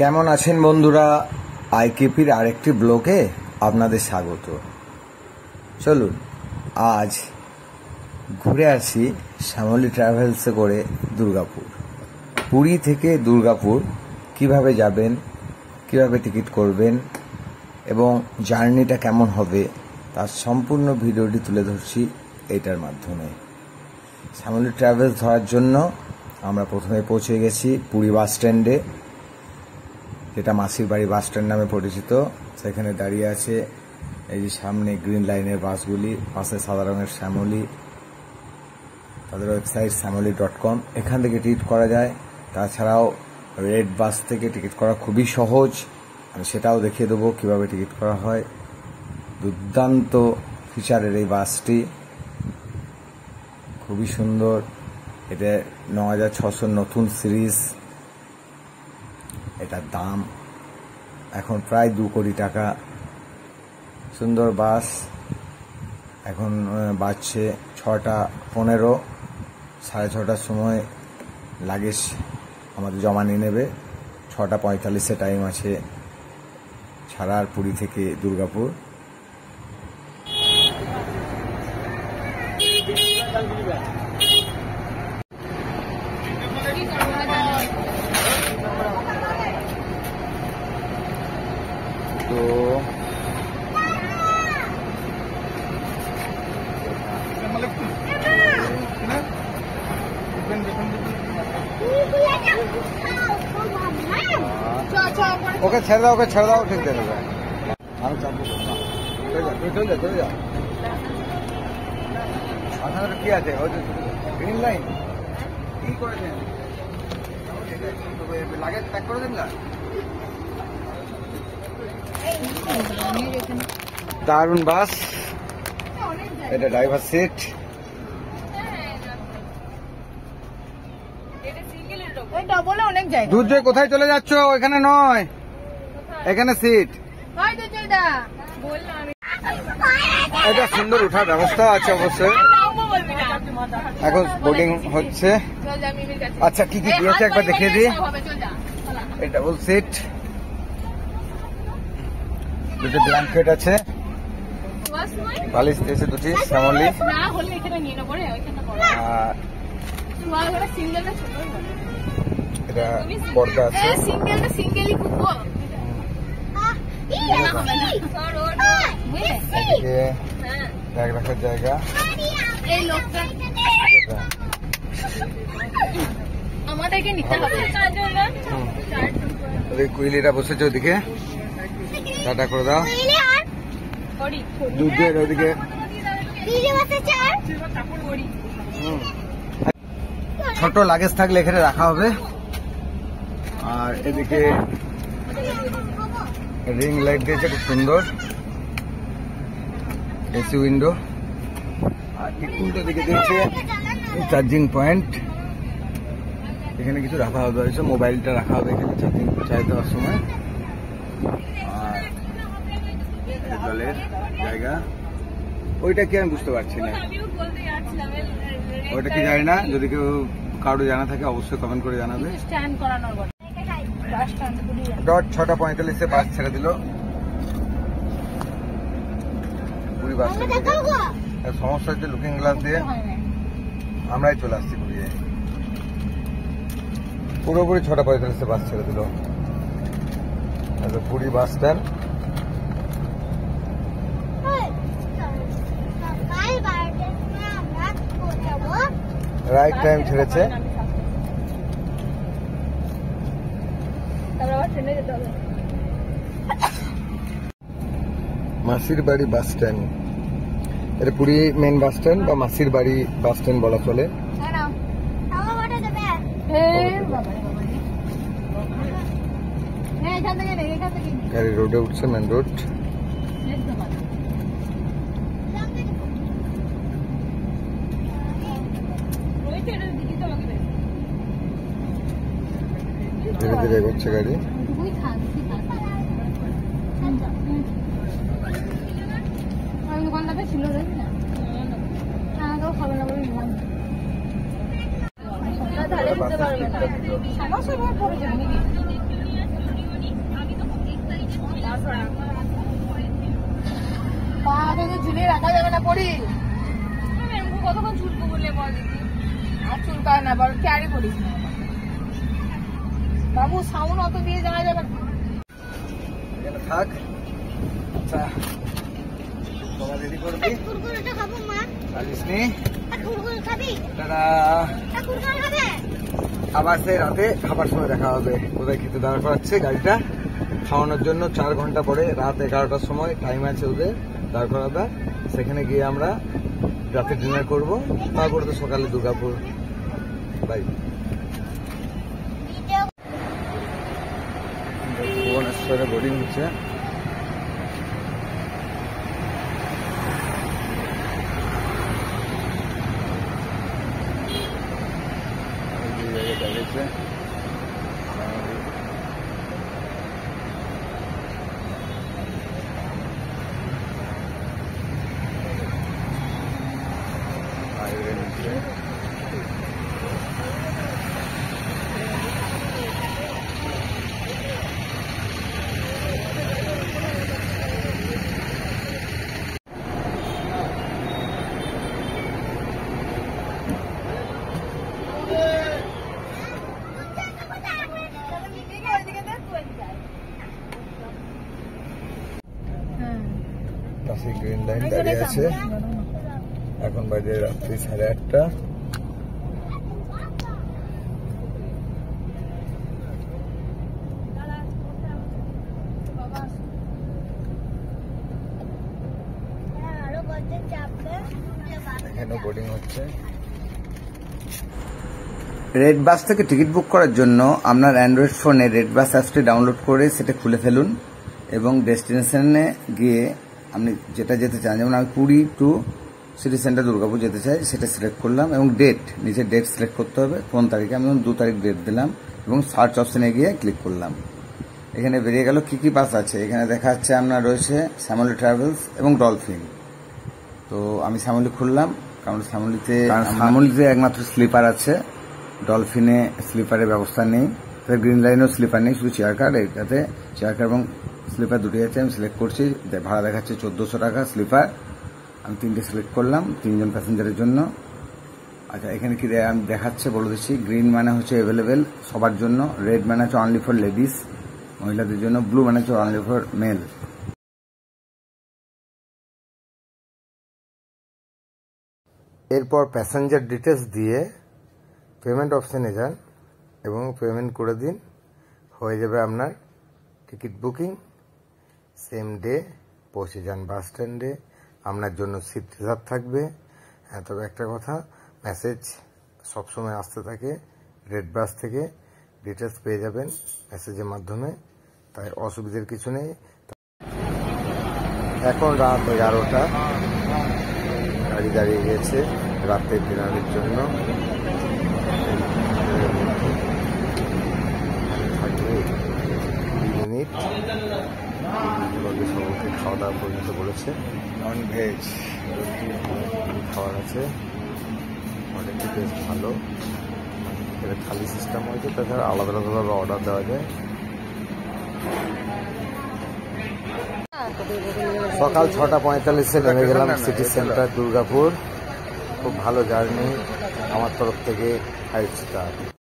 কেমন আছেন বন্ধুরা? আইকেপির আরেকটি ব্লগে আপনাদের স্বাগত। চলুন আজ ঘুরে আসি শ্যামলী ট্রাভেলসে করে দুর্গাপুর। পুরী থেকে দুর্গাপুর কিভাবে যাবেন, কিভাবে টিকিট করবেন এবং জার্নিটা কেমন হবে তার সম্পূর্ণ ভিডিওটি তুলে ধরছি এইটার মাধ্যমে। শ্যামলী ট্রাভেলস ধরার জন্য আমরা প্রথমে পৌঁছে গেছি পুরী বাস স্ট্যান্ডে, যেটা মাসির বাড়ি বাস স্ট্যান্ড নামে পরিচিত। সেখানে দাঁড়িয়ে আছে এই যে সামনে গ্রিন লাইনের বাসগুলি, পাশে সাদা রঙের শ্যামলী, তাদের ওয়েবসাইট শ্যামলী.com, এখান থেকে টিকিট করা যায়। তাছাড়াও রেড বাস থেকে টিকিট করা খুবই সহজ, আমি সেটাও দেখিয়ে দেবো কীভাবে টিকিট করা হয়। দুর্দান্ত ফিচারের এই বাসটি, খুবই সুন্দর। এটা 9600 নতুন সিরিজ। এটার দাম এখন প্রায় 2 কোটি টাকা। সুন্দর বাস। এখন বাজছে 6:15, 6:30টার সময় লাগেজ আমাদের জমা নিয়ে নেবে। 6:45 টাইম আছে ছাড়ার পুরী থেকে দুর্গাপুর। তো ওকে ছেড়ে দাও, ঠিক দেবে। আমি চাপবো চলে যা। আপনাদের কি আছে? গ্রিন লাইন কি করেছেন? লাগেজ প্যাক করে দেন না। দারুণ বাস। এটা ড্রাইভার সিট। দুধ কোথায় চলে যাচ্ছ? এখানে নয়, এখানে সিট। এটা সুন্দর উঠার ব্যবস্থা আছে অবশ্যই। এখন বোর্ডিং হচ্ছে। আচ্ছা কি কি দিয়েছে একবার দেখিয়ে দিই। এই ডাবল সিট, দুটো ব্ল্যাঙ্কেট আছে, বালিশ দিয়েছে দুটি শ্যামলী। এটা পর্দা আছে, ব্যাগ রাখার জায়গা। কুইলিটা বসেছে ওদিকে, টাটা করে দাও। দুধের ওদিকে ছোট লাগেজ থাকলে এখানে রাখা হবে। আর এদিকে রিং লাইট দিয়েছে খুব সুন্দর, এসি উইন্ডো। আর ঠিক উল্টো দিকে দিয়েছে চার্জিং পয়েন্ট। এখানে কিছু রাখা হবে, মোবাইলটা রাখা হবে এখানে চার্জিং চাই দেওয়ার সময়। আর জলের জায়গা, ওইটা কি আমি বুঝতে পারছি না, ওইটা কি জানি না। যদি কেউ কারো জানা থাকে অবশ্যই কমেন্ট করে জানাবে। 6:45 বাস ছেড়ে দিল পুরী বাস স্ট্যান্ড থেকে। সমস্যা হচ্ছে লুকিং গ্লাস দিয়ে আমরাই চলে আসছি পুরীতে। পুরোপুরি 6:45 বাস ছেড়ে দিল। Puri bus stand. Right time ছেড়েছে। মাসির বাড়ি বাস স্ট্যান্ড, এটা পুরী মেন বাস স্ট্যান্ড বা মাসির বাড়ি বাস স্ট্যান্ড বলা চলে। গাড়ি রোডে উঠছে, মেন রোড। ধীরে ধীরে এগোচ্ছে গাড়ি। না পড়ি কতক্ষণ চুলকো বললে বল দিদি আর চুলকায় না বল ক্যারি করিস না বাবু সাউন্ড অত দিয়ে যাওয়া যাবে থাক আচ্ছা তোমার রেডি করবি কুরকুরেটা খাবো মা খালিস নি কুরকুরে খাবি দাদা কুরকুরে খাবে আবার সেই রাতে খাবার সময় দেখা হবে কোথায় খেতে দাঁড় করাচ্ছে গাড়িটা খাওয়ানোর জন্য 4 ঘন্টা পরে রাত 11টার সময় টাইম আছে ওদের দাঁড় করাটা সেখানে গিয়ে আমরা রাতে ডিনার করবো তারপরে তো সকালে দুর্গাপুর বাই ভুবনেশ্বরে বোর্ডিং হচ্ছে পাশে গ্রিন লাইন দাঁড়িয়ে আছে এখন বাজে রাত্রি 8:30 এখানে বোর্ডিং হচ্ছে রেড বাস থেকে টিকিট বুক করার জন্য আপনার অ্যান্ড্রয়েড ফোনে রেড বাস অ্যাপটি ডাউনলোড করে সেটা খুলে ফেলুন এবং ডেস্টিনেশনে গিয়ে আপনি যেটা যেতে চান যেমন আমি Puri to city centre Durgapur যেতে চাই সেটা সিলেক্ট করলাম এবং ডেট নিচে ডেট সিলেক্ট করতে হবে কোন তারিখে আমি 2 তারিখ ডেট দিলাম এবং সার্চ অপশনে গিয়ে ক্লিক করলাম এখানে বেরিয়ে গেল কি কি বাস আছে এখানে দেখা যাচ্ছে আপনার রয়েছে শ্যামলী ট্রাভেলস এবং ডলফিন তো আমি শ্যামলী খুললাম কারণ শ্যামলীতে একমাত্র স্লিপার আছে ডলফিনে স্লিপারের ব্যবস্থা নেই গ্রিন লাইনেও স্লিপার নেই শুধু চেয়ার কার এটাতে চেয়ার কার এবং স্লিপার দুটি আছে আমি সিলেক্ট করছি ভাড়া দেখাচ্ছে 1400 টাকা স্লিপার আমি 3টে সিলেক্ট করলাম 3 জন প্যাসেঞ্জারের জন্য আচ্ছা এখানে কি আমি দেখাচ্ছে বলে দিচ্ছি গ্রিন মানে হচ্ছে অ্যাভেলেবেল সবার জন্য রেড মানে হচ্ছে অনলি ফর লেডিস মহিলাদের জন্য ব্লু মানে হচ্ছে অনলি ফর মেল এরপর প্যাসেঞ্জার ডিটেলস দিয়ে পেমেন্ট অপশানে যান এবং পেমেন্ট করে দিন হয়ে যাবে আপনার টিকিট বুকিং সেম ডে পৌঁছে যান বাস স্ট্যান্ডে আপনার জন্য সিট রিজার্ভ থাকবে হ্যাঁ তবে একটা কথা মেসেজ সবসময় আসতে থাকে রেড বাস থেকে ডিটেলস পেয়ে যাবেন মেসেজের মাধ্যমে তাই অসুবিধার কিছু নেই এখন রাত 11টা গাড়ি দাঁড়িয়ে গেছে রাতের ডিনারের জন্য থাকবে 2 মিনিট সবাইকে খাওয়া দাওয়া পর্যন্ত বলেছে নন ভেজ খাবার আছে অনেকটি বেশ ভালো এটা থালি সিস্টেম হয়েছে তাছাড়া আলাদা আলাদাভাবে অর্ডার দেওয়া যায় সকাল 6:45 নেমে গেলাম সিটি সেন্টার দুর্গাপুর খুব ভালো জার্নি আমার তরফ থেকে 5 স্টার